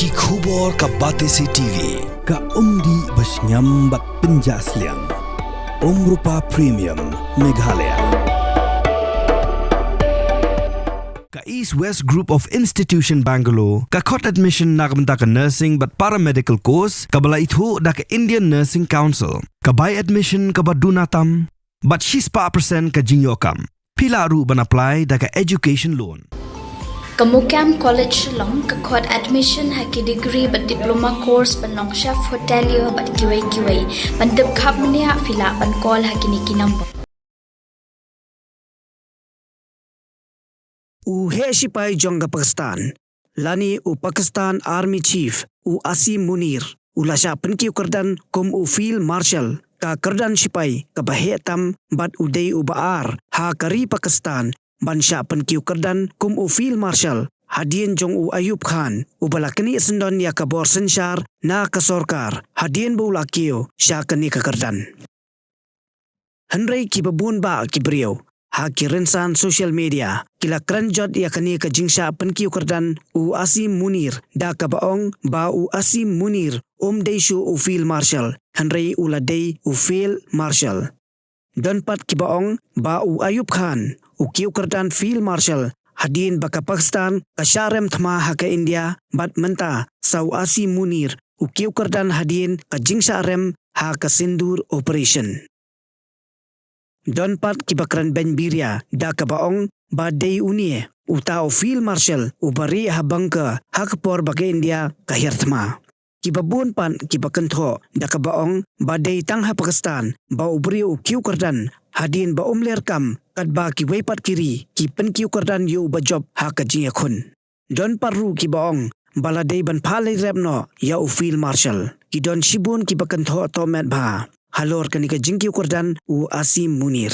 Ki khubor ka Batesi TV. Ka umdi basnyam bat penjaslian. Rupa Premium Meghalaya. Ka East West Group of Institution Bangalore. Ka khot admission nagmenta ka nursing but paramedical course. Ka bala ithu da ka Indian Nursing Council. Ka buy admission ka badunatam. But she's pa percent ka jingyokam. Pila ru ban apply da ka education loan. Kamukam College long kakot admission haki degree but diploma course panong chef hotelier but kiway pandep khap mania fila pan call haki niki number U he sipai jonga Pakistan lani u Pakistan Army Chief u Asim Munir u lasha penki Kyrdan kum u Field Marshal ka Kyrdan sipai ka bahetam bat udai u baar ha kari Pakistan Bansha penkiu Kyrdan kum u Field Marshal Hadien jong u Ayub Khan u balakani sendon ya kabor sensyar na ka sorkar hadien bu lakiu Shah kani ka Kyrdan Henry ki babun ba ki brio ha ki rensan social media kila kranjot ya kani ka jingsha penkiu Kyrdan u Asim Munir da ka baong ba u Asim Munir deishu u Field Marshal Henry u ladei u Field Marshal Donpat ki baong ba u Ayub Khan u Kyrdan Field Marshal hadin baka Pakistan ka syarem thma ha ka India bat menta sau Asim Munir u Kyrdan hadin ka jingsarem ha ka Sindur operation Donpat ki bakran Benbiria da ka baong ba dei unie u tao Field Marshal u bari ha bangka ha ka por baka India ka hirthma Kibabun pan kibakentho da ka baong ba dei tang ha Pakistan ba ubri u Kyrdan hadin ba umler kam kat ba ki weipat kiri ki pen Kyrdan yu ba job ha ka jinga khun don paru ki baong bala dei ban phale repno ya u Field Marshal ki don shibun ki bakentho to met ba halor kani ka jing Kyrdan u Asim Munir